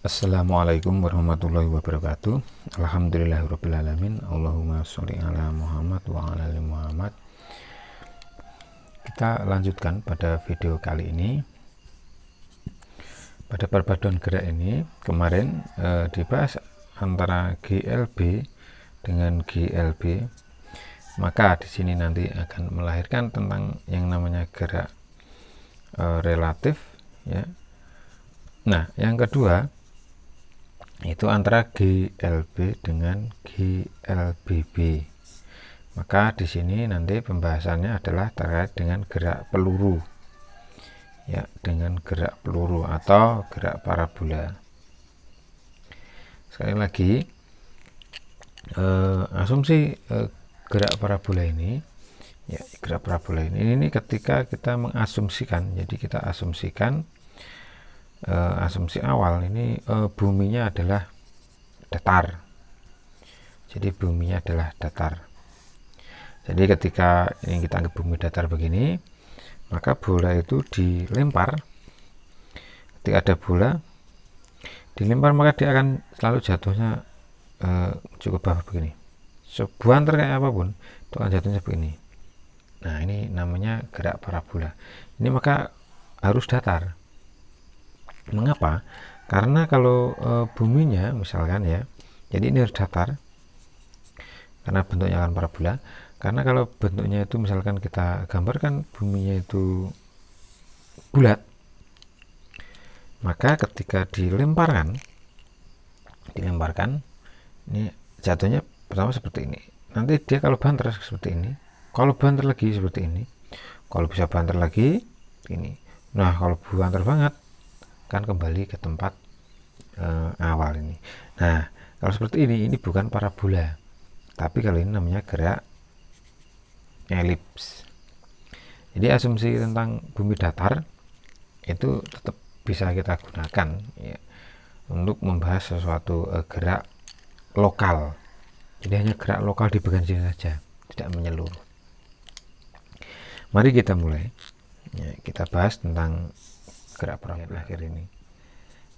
Assalamualaikum warahmatullahi wabarakatuh. Alhamdulillahirrabbilalamin. Allahumma sholli ala Muhammad wa ala ali Muhammad. Kita lanjutkan pada video kali ini. Pada perpaduan gerak ini kemarin dibahas antara GLB dengan GLB. Maka di sini nanti akan melahirkan tentang yang namanya gerak relatif, ya. Nah, yang kedua itu antara GLB dengan GLBB. Maka di sini nanti pembahasannya adalah terkait dengan gerak peluru, ya, dengan gerak peluru atau gerak parabola. Sekali lagi, asumsi gerak parabola ini, ya, gerak parabola ini ketika kita mengasumsikan, jadi kita asumsikan asumsi awal ini buminya adalah datar. Jadi buminya adalah datar. Jadi ketika ini kita anggap bumi datar begini, maka bola itu dilempar. Ketika ada bola dilempar, maka dia akan selalu jatuhnya cukup bawah begini. Sebuah kayak apapun itu akan jatuhnya begini. Nah, ini namanya gerak parabola. Ini maka harus datar. Mengapa? Karena kalau buminya misalkan, ya, jadi ini harus datar karena bentuknya akan parabola. Karena kalau bentuknya itu misalkan kita gambarkan buminya itu bulat, maka ketika dilemparkan ini jatuhnya pertama seperti ini. Nanti dia kalau banter seperti ini, kalau banter lagi seperti ini, kalau bisa banter lagi ini. Nah, kalau banter banget kan kembali ke tempat awal ini. Nah, kalau seperti ini bukan parabola, tapi kalau ini namanya gerak elips. Jadi asumsi tentang bumi datar itu tetap bisa kita gunakan, ya, untuk membahas sesuatu gerak lokal. Jadi hanya gerak lokal di bagian sini saja, tidak menyeluruh. Mari kita mulai, ya, kita bahas tentang gerak parabola akhir ini.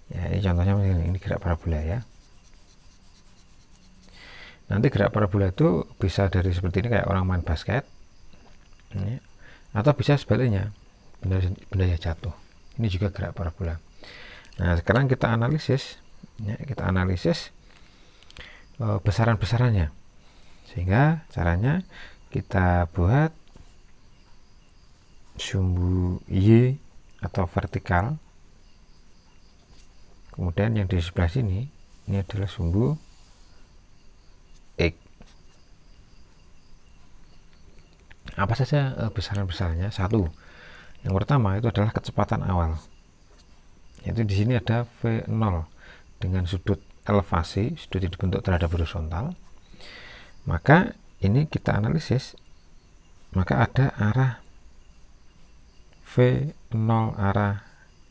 Ya, ini contohnya ini gerak parabola, ya. Nanti gerak parabola itu bisa dari seperti ini kayak orang main basket, ya, atau bisa sebaliknya, bendanya jatuh. Ini juga gerak parabola. Nah, sekarang kita analisis, ya, besaran-besarannya. Sehingga caranya kita buat sumbu Y atau vertikal. Kemudian yang di sebelah sini ini adalah sumbu X. Apa saja besaran-besarannya? Satu, yang pertama itu adalah kecepatan awal. Yaitu di sini ada V0 dengan sudut elevasi, sudut yang dibentuk terhadap horizontal. Maka ini kita analisis, maka ada arah V0 arah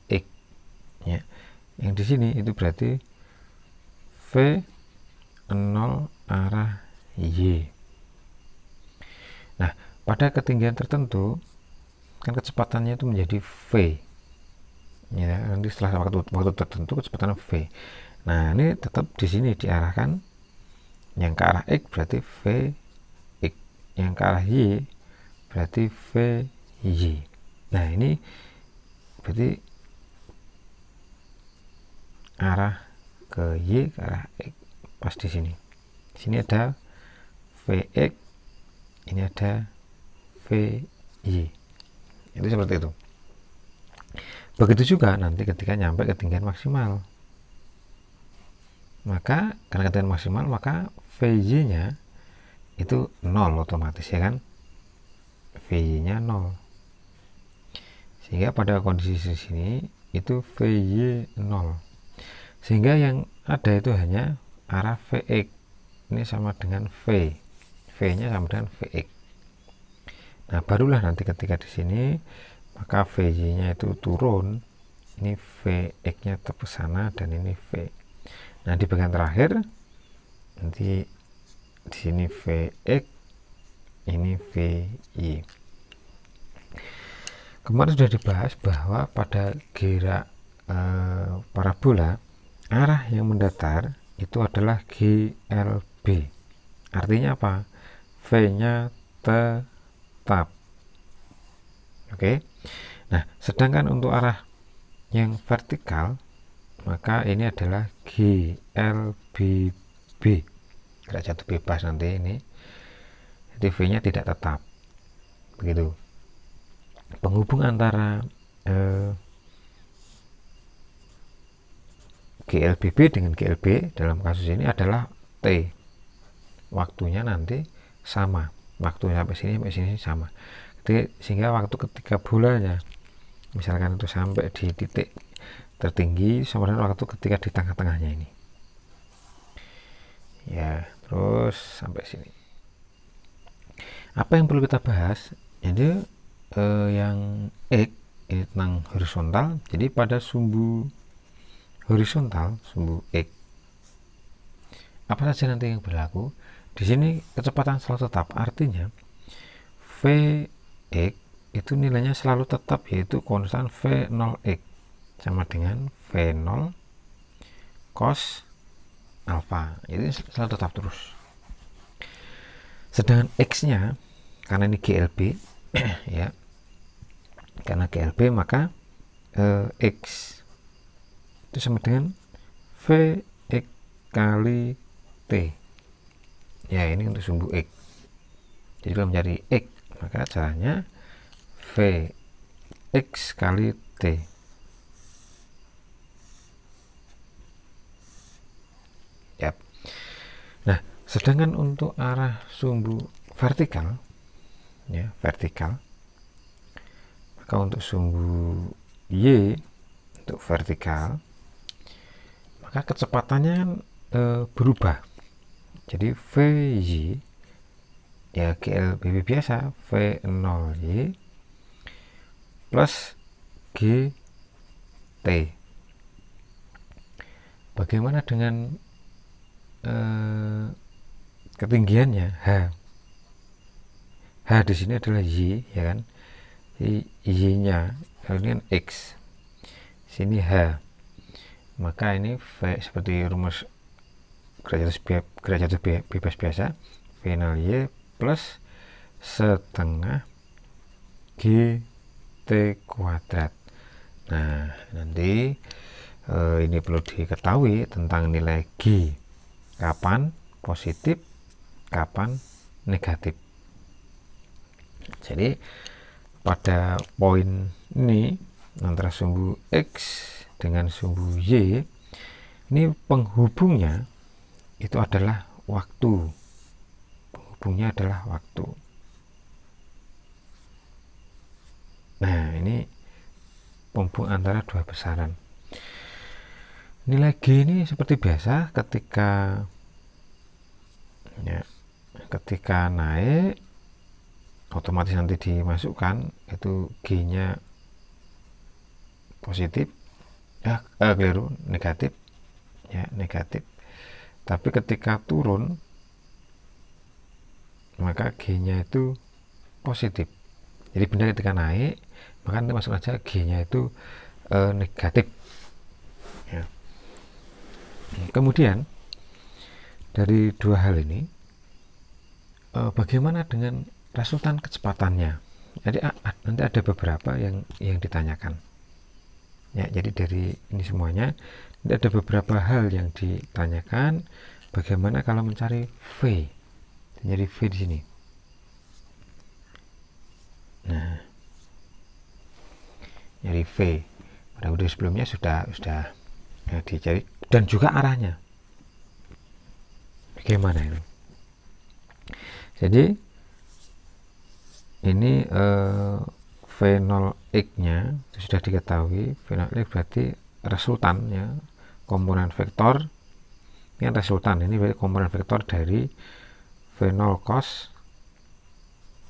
X, ya. Yang di sini itu berarti V0 arah Y. Nah, pada ketinggian tertentu kan kecepatannya itu menjadi V, ya. Nanti setelah waktu tertentu kecepatan V. Nah, ini tetap di sini diarahkan, yang ke arah X berarti VX, yang ke arah Y berarti VY. Nah, ini berarti arah ke Y, ke arah X pas di sini. Di sini ada VX, ini ada VY. Itu seperti itu. Begitu juga nanti ketika nyampe ketinggian maksimal. Maka karena ketinggian maksimal, maka VY-nya itu 0 otomatis, ya kan? VY-nya 0. Sehingga pada kondisi sini itu VY 0. Sehingga yang ada itu hanya arah VX. Ini sama dengan V. V-nya sama dengan VX. Nah, barulah nanti ketika di sini maka VY-nya itu turun. Ini VX-nya tetap ke sana dan ini V. Nah, di bagian terakhir nanti di sini VX, ini VY. Kemarin sudah dibahas bahwa pada gerak parabola arah yang mendatar itu adalah GLB. Artinya apa? V-nya tetap. Oke. Nah, sedangkan untuk arah yang vertikal, maka ini adalah GLBB. Gerak jatuh bebas nanti ini. Jadi V-nya tidak tetap. Begitu. Penghubung antara GLBB dengan GLB dalam kasus ini adalah T. Waktunya nanti sama. Waktu sampai sini sama. Jadi, sehingga waktu ketika bolanya misalkan itu sampai di titik tertinggi sama dengan waktu ketika di tengah-tengahnya ini. Ya, terus sampai sini. Apa yang perlu kita bahas? Jadi yang X ini tentang horizontal. Jadi pada sumbu horizontal, sumbu X, apa saja nanti yang berlaku? Di sini kecepatan selalu tetap. Artinya Vx itu nilainya selalu tetap, yaitu konstan V0x sama dengan V0 cos alpha. Itu selalu tetap terus. Sedangkan X-nya, karena ini GLB, ya, karena GLB maka X itu sama dengan Vx kali T. Ya, ini untuk sumbu X. Jadi kalau mencari X, maka caranya Vx kali T. Yap. Nah, sedangkan untuk arah sumbu vertikal, ya, vertikal, maka untuk sumbu Y untuk vertikal, maka kecepatannya berubah. Jadi Vy, ya GLBB biasa, V0Y plus GT. Bagaimana dengan ketinggiannya? H di sini adalah Y, ya kan? Y-nya ini kan X, sini H, maka ini V seperti rumus gerak jatuh bebas biasa, V0Y plus setengah GT kuadrat. Nah, nanti ini perlu diketahui tentang nilai G, kapan positif, kapan negatif. Jadi pada poin ini antara sumbu X dengan sumbu Y, ini penghubungnya itu adalah waktu. Penghubungnya adalah waktu. Nah, ini penghubung antara dua besaran. Nilai G ini seperti biasa ketika naik, otomatis nanti dimasukkan itu G-nya positif, keliru, negatif, ya, negatif. Tapi ketika turun, maka G-nya itu positif. Jadi benar ketika naik, maka nanti masuk aja G-nya itu negatif. Ya. Kemudian dari dua hal ini, bagaimana dengan resultan kecepatannya? Jadi nanti ada beberapa yang ditanyakan. Ya, jadi dari ini semuanya ada beberapa hal yang ditanyakan. Bagaimana kalau mencari V? Jadi V di sini. Nah, nyari V. Pada video sebelumnya sudah dicari, dan juga arahnya. Bagaimana ini? Jadi ini V0x-nya sudah diketahui. V0x berarti resultannya, komponen vektor. Ini resultan, ini berarti komponen vektor dari V0 cos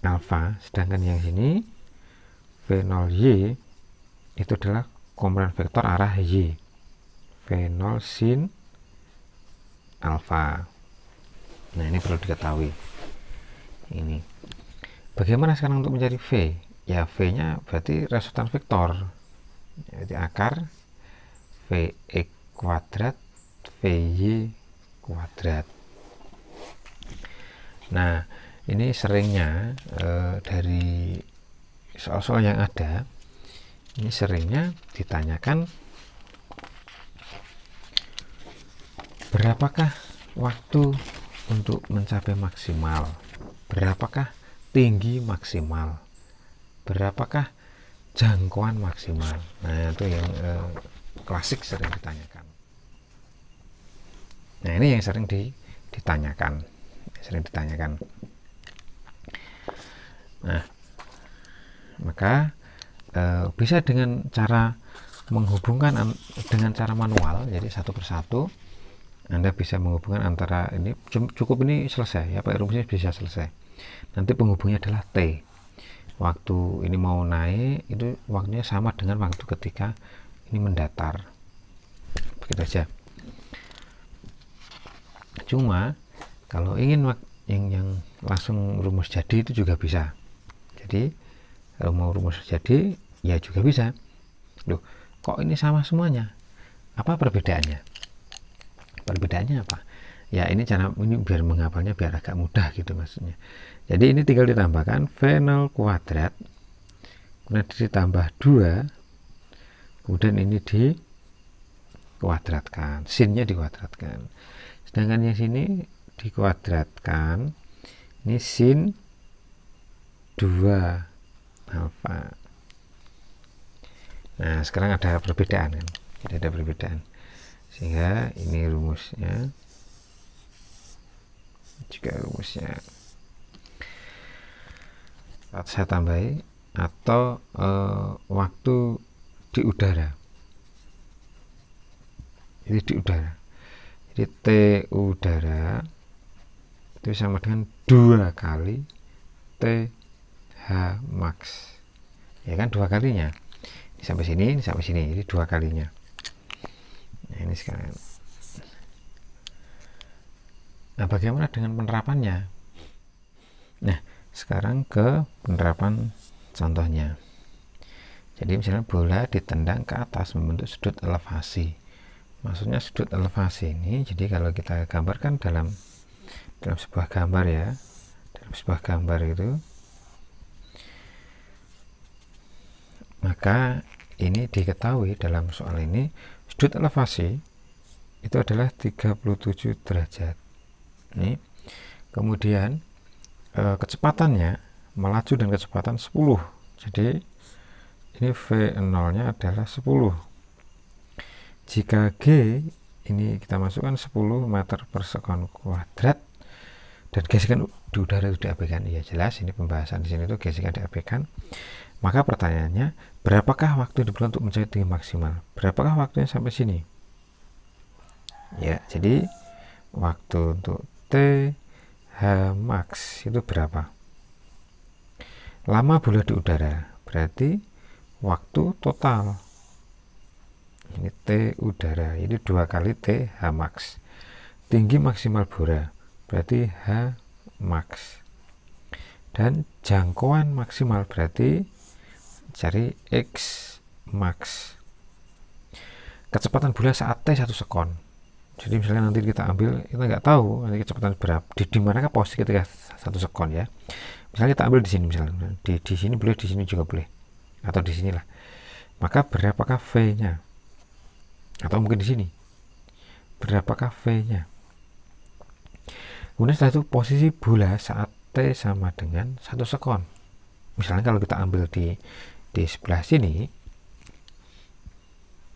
alpha. Sedangkan yang sini V0y itu adalah komponen vektor arah y, V0 sin alpha. Nah, ini perlu diketahui. Ini bagaimana sekarang untuk mencari V? Ya, V-nya berarti resultan vektor, jadi akar Vx kuadrat VY kuadrat. Nah, ini seringnya dari soal-soal yang ada, ini seringnya ditanyakan berapakah waktu untuk mencapai maksimal, berapakah tinggi maksimal, berapakah jangkauan maksimal. Nah, itu yang klasik sering ditanyakan. Nah, ini yang sering ditanyakan. Nah, maka bisa dengan cara menghubungkan dengan cara manual, jadi satu persatu Anda bisa menghubungkan antara ini, cukup ini selesai ya, pakai rumusnya bisa selesai. Nanti penghubungnya adalah T. Waktu ini mau naik itu waktunya sama dengan waktu ketika ini mendatar, begitu aja. Cuma kalau ingin yang langsung rumus jadi itu juga bisa. Jadi kalau mau rumus jadi ya juga bisa. Loh, kok ini sama semuanya? Apa perbedaannya? Perbedaannya apa? Ya ini cara ini biar menghafalnya biar agak mudah gitu maksudnya. Jadi ini tinggal ditambahkan V0 kuadrat, kemudian ditambah 2, kemudian ini dikuadratkan, sinnya dikuadratkan. Sedangkan yang sini dikuadratkan, ini sin 2 alfa. Nah, sekarang ada perbedaan kan? Tidak ada perbedaan. Sehingga ini rumusnya juga rumusnya saya tambahi, atau waktu di udara. Jadi di udara. Jadi T udara itu sama dengan 2 kali TH max. Ya kan 2 kalinya. Ini sampai sini, ini sampai sini. Jadi 2 kalinya. Nah, ini sekarang. Nah, bagaimana dengan penerapannya? Nah, sekarang ke penerapan contohnya. Jadi misalnya bola ditendang ke atas membentuk sudut elevasi. Maksudnya sudut elevasi ini, jadi kalau kita gambarkan dalam sebuah gambar ya, dalam sebuah gambar itu, maka ini diketahui dalam soal ini sudut elevasi itu adalah 37 derajat. Ini kemudian kecepatannya melaju dan kecepatan 10. Jadi ini V0 nya adalah 10. Jika G ini kita masukkan 10 meter per sekon kuadrat dan gesekan di udara itu diabaikan, ya jelas ini pembahasan di sini itu gesekan diabaikan. Maka pertanyaannya, berapakah waktu diperlukan untuk mencapai tinggi maksimal? Berapakah waktunya sampai sini? Ya, jadi waktu untuk TH max itu berapa? Lama bola di udara, berarti waktu total. Ini T udara, ini 2 kali TH max. Tinggi maksimal bola, berarti H max. Dan jangkauan maksimal berarti cari X max. Kecepatan bola saat T 1 sekon. Jadi misalnya nanti kita ambil, kita nggak tahu nanti kecepatan berapa, di manakah posisi ketika 1 sekon ya. Misalnya kita ambil di sini, misalnya di sini boleh, di sini juga boleh, atau di sinilah. Maka berapakah V-nya? Atau mungkin di sini. Berapakah V-nya? Kemudian setelah itu posisi bola saat T sama dengan 1 sekon. Misalnya kalau kita ambil di sebelah sini,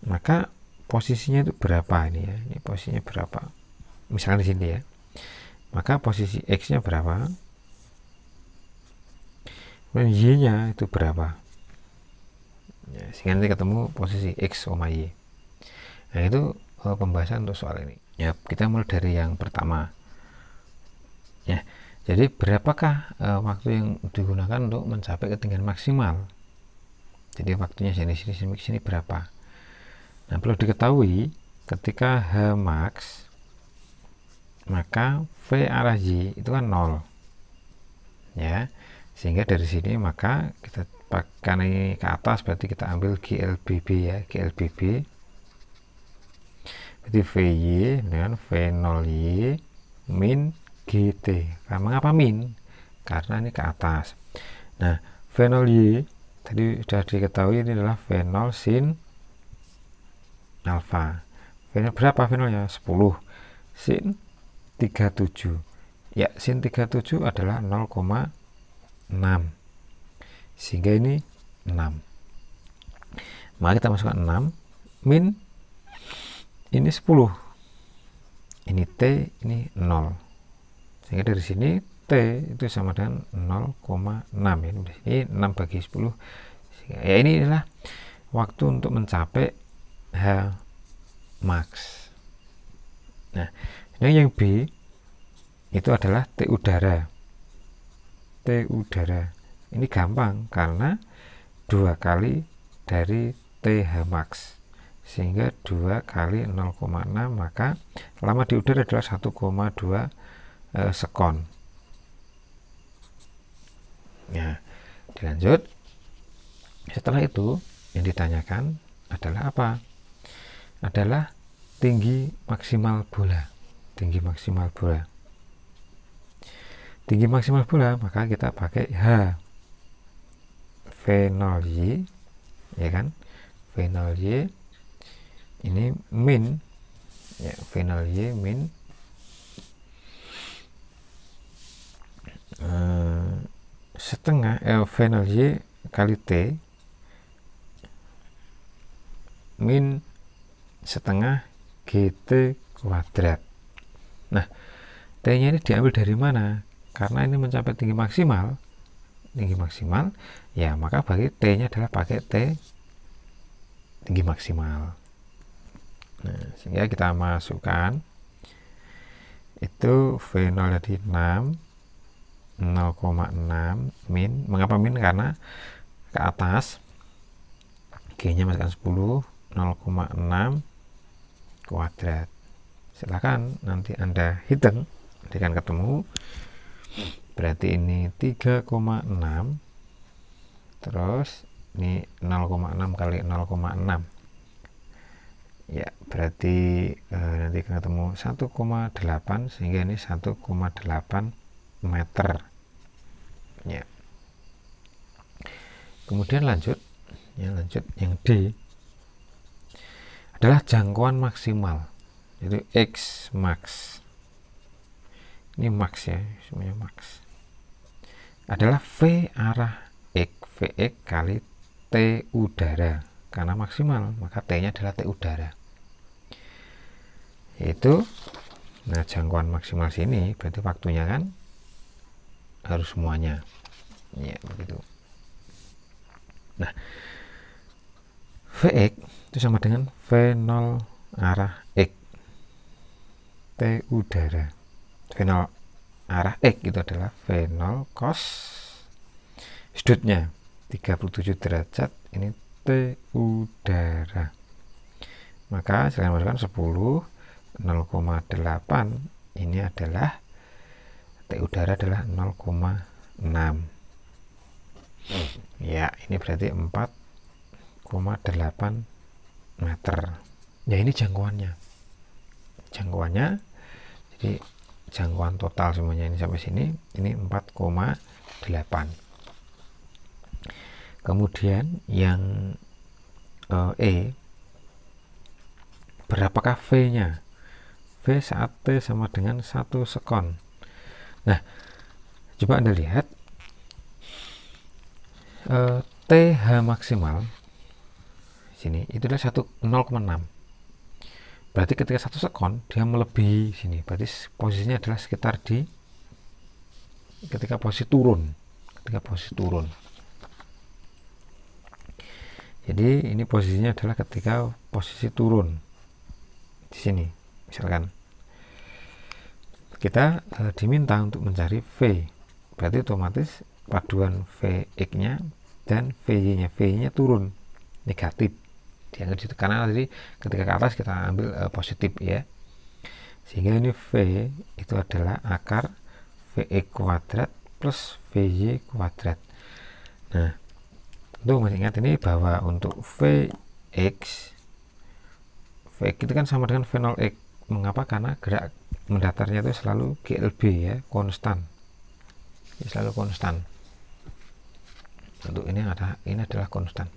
maka posisinya itu berapa ini ya? Ini posisinya berapa? Misalnya di sini ya. Maka posisi X-nya berapa? Dan Y-nya itu berapa? Ya, sehingga nanti ketemu posisi X, Y. Nah, itu pembahasan untuk soal ini. Ya, kita mulai dari yang pertama. Ya, jadi berapakah waktu yang digunakan untuk mencapai ketinggian maksimal? Jadi waktunya sini berapa? Nah, perlu diketahui ketika H max, maka V arah Y itu kan 0. Ya, sehingga dari sini maka kita pakai ini ke atas, berarti kita ambil GLBB ya, GLBB Berarti VY dengan V0Y min GT. Nah, mengapa min? Karena ini ke atas. Nah, V0Y tadi sudah diketahui ini adalah V0 sin alfa. V0 berapa V0 nya? 10 sin 37. Ya, sin 37 adalah 0,6. Sehingga ini 6. Maka kita masukkan 6 min ini 10. Ini T, ini 0. Sehingga dari sini T itu sama dengan 0,6. Ini 6 bagi 10. Sehingga, ya ini adalah waktu untuk mencapai H max. Nah, yang B itu adalah T udara. T udara. Ini gampang karena 2 kali dari TH max. Sehingga 2 kali 0,6, maka lama di udara adalah 1,2 sekon. Ya, dilanjut. Setelah itu yang ditanyakan adalah apa? Adalah tinggi maksimal bola. Tinggi maksimal bola. Tinggi maksimal bola, maka kita pakai H V0Y, ya kan? V0Y ini min, ya, V0Y min setengah V0Y kali T min setengah GT kuadrat. Nah, T-nya ini diambil dari mana? Karena ini mencapai tinggi maksimal, ya maka bagi T-nya adalah pakai T tinggi maksimal. Nah, sehingga kita masukkan itu V0 jadi 6, 0,6 min. Mengapa min? Karena ke atas, G-nya masukkan 10, 0,6 kuadrat. Silahkan nanti Anda hitung, nanti akan ketemu. Berarti ini 3,6, terus ini 0,6 kali 0,6, ya berarti nanti akan ketemu 1,8, sehingga ini 1,8 meter, ya. Kemudian lanjut yang D adalah jangkauan maksimal, yaitu X max. Ini max, ya, semuanya max. Adalah V arah X, Vx kali T udara. Karena maksimal, maka T-nya adalah T udara. Yaitu, nah jangkauan maksimal sini berarti waktunya kan harus semuanya. Ya, begitu. Nah, Vx itu sama dengan V0 arah X T udara. V0 arah X itu adalah V0 cos sudutnya 37 derajat, ini T udara. Maka silahkan masukkan 10, 0,8, ini adalah T udara adalah 0,6. Ya, ini berarti 4,8 meter. Ya, ini jangkauannya. Jadi jangkauan total semuanya ini sampai sini, ini 4,8. Kemudian yang E, berapakah V-nya? V saat T sama dengan 1 sekon. Nah, coba Anda lihat TH maksimal sini itu adalah 0,6. Berarti ketika 1 sekon dia melebihi sini, berarti posisinya adalah sekitar di ketika posisi turun. Jadi ini posisinya adalah ketika posisi turun di sini. Misalkan kita diminta untuk mencari V, berarti otomatis paduan Vx nya dan Vy nya turun negatif, dianggap situ karena tadi ketika ke atas kita ambil positif, ya, sehingga ini V itu adalah akar Vx kuadrat plus Vy kuadrat. Nah, untuk masih ingat ini bahwa untuk Vx Vx itu kan sama dengan V0x. Mengapa? Karena gerak mendatarnya itu selalu GLB ya, konstan. Selalu konstan. Untuk ini adalah konstan.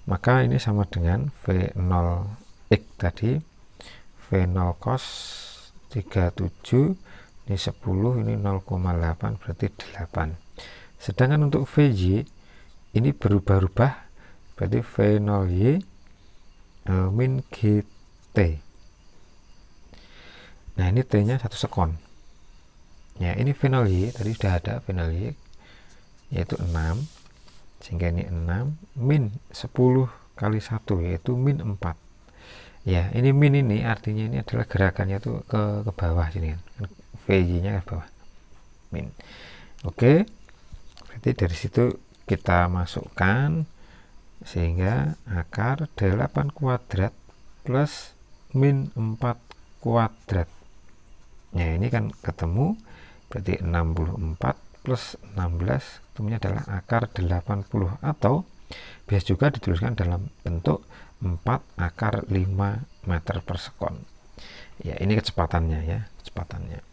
Maka ini sama dengan V0x tadi, V0 cos 37, ini 10, ini 0,8, berarti 8. Sedangkan untuk VY ini berubah-ubah, berarti V0Y min GT. Nah ini T nya 1 sekon ya. Ini V0Y tadi sudah ada, V0Y yaitu 6, sehingga ini 6 min 10 kali 1 yaitu min 4 ya. Ini min ini artinya ini adalah gerakannya itu ke bawah sini kan, VY nya ke bawah, min. Oke, berarti dari situ kita masukkan, sehingga akar 8 kuadrat plus min 4 kuadrat. Nah ini kan ketemu, berarti 64 plus 16 ketemunya adalah akar 80, atau biasa juga dituliskan dalam bentuk 4 akar 5 meter per sekon ya. Ini kecepatannya ya, kecepatannya.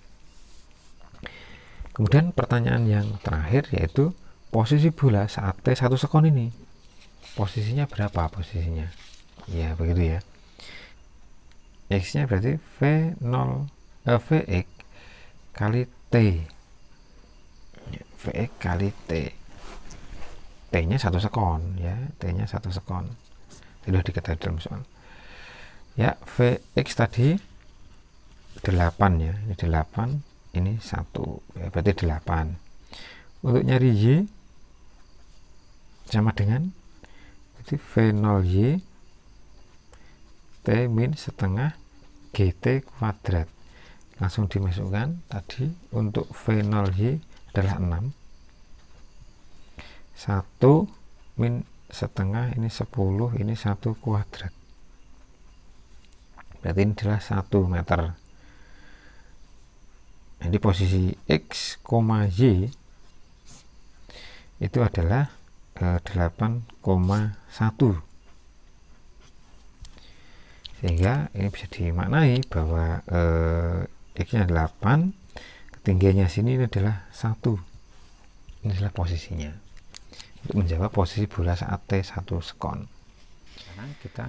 Kemudian pertanyaan yang terakhir yaitu posisi bola saat T 1 sekon ini, posisinya berapa posisinya ya, begitu ya. X nya berarti Vx kali T, Vx kali T, T nya 1 sekon ya, T nya 1 sekon sudah diketahui dalam soal ya. Vx tadi 8 ya, ini 8, ini 1 ya, berarti 8. Untuk nyari Y sama dengan berarti V0Y T min setengah GT kuadrat, langsung dimasukkan tadi. Untuk V0Y adalah 6, 1 min setengah, ini 10, ini 1 kuadrat, berarti ini adalah 1 meter. Jadi posisi X, Y itu adalah 8,1, sehingga ini bisa dimaknai bahwa X nya 8, ketinggiannya sini ini adalah 1. Ini adalah posisinya untuk menjawab posisi bola saat T 1 sekon. Sekarang kita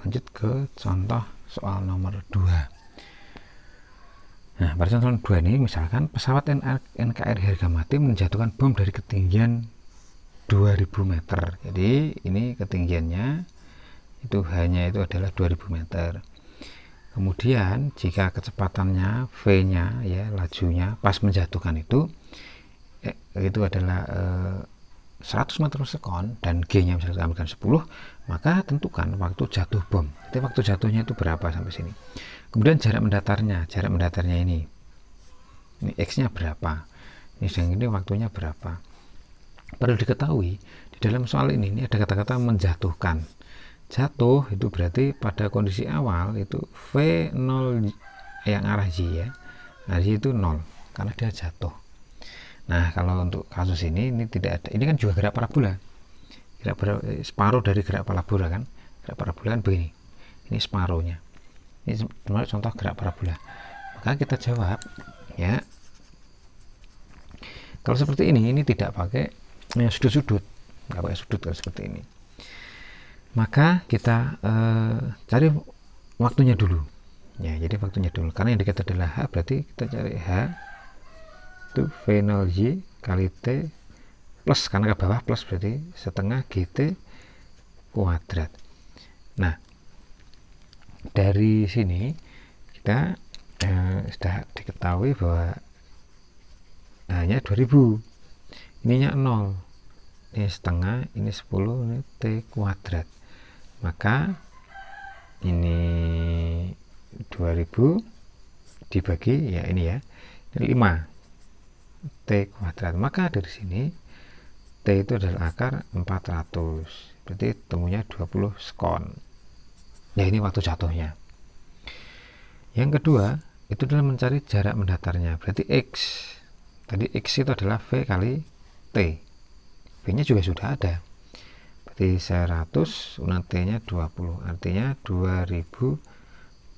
lanjut ke contoh soal nomor 2. Nah, pada contoh nomor 2 ini misalkan pesawat NKRI Hargamati menjatuhkan bom dari ketinggian 2000 meter. Jadi ini ketinggiannya itu adalah 2000 meter. Kemudian jika kecepatannya V nya ya, lajunya pas menjatuhkan itu adalah 100 meter per sekon, dan G nya misalnya ambilkan 10, maka tentukan waktu jatuh bom. Jadi waktu jatuhnya itu berapa sampai sini. Kemudian jarak mendatarnya ini X nya berapa, ini sedang ini waktunya berapa. Perlu diketahui di dalam soal ini ada kata-kata menjatuhkan. Jatuh itu berarti pada kondisi awal itu V0 yang arah Y ya, nah Y itu 0 karena dia jatuh. Nah kalau untuk kasus ini tidak ada, ini kan juga gerak parabola, separuh dari gerak parabola kan. Gerak parabola kan begini, ini separuhnya. Ini sebenarnya contoh gerak parabola. Maka kita jawab ya, kalau seperti ini tidak pakai sudut-sudut, nggak pakai sudut kalau seperti ini. Maka kita cari waktunya dulu ya. Jadi waktunya dulu, karena yang dikata adalah H, berarti kita cari H itu V0Y kali T plus, karena ke bawah plus berarti setengah GT kuadrat. Nah dari sini kita sudah diketahui bahwa hanya 2000, ininya 0, ini setengah, ini 10, ini T kuadrat. Maka ini 2000 dibagi ya, ini ya, ini 5 T kuadrat. Maka dari sini T itu adalah akar 400, berarti temunya 20 sekon ya. Ini waktu jatuhnya. Yang kedua itu adalah mencari jarak mendatarnya, berarti X. Tadi X itu adalah V kali T, V nya juga sudah ada, berarti 100, UNT nya 20, artinya 2000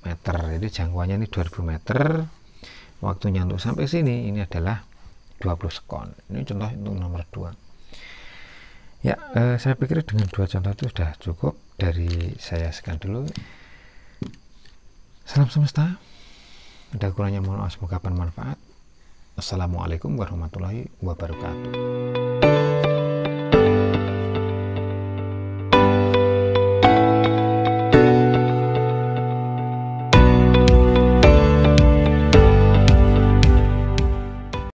meter. Jadi jangkauannya ini 2000 meter. Waktunya untuk sampai sini ini adalah 20 sekon. Ini contoh untuk nomor 2 ya. Saya pikir dengan 2 contoh itu sudah cukup. Dari saya sekian dulu. Salam semesta, ada kurangnya mohon maaf, semoga bermanfaat. Assalamualaikum warahmatullahi wabarakatuh.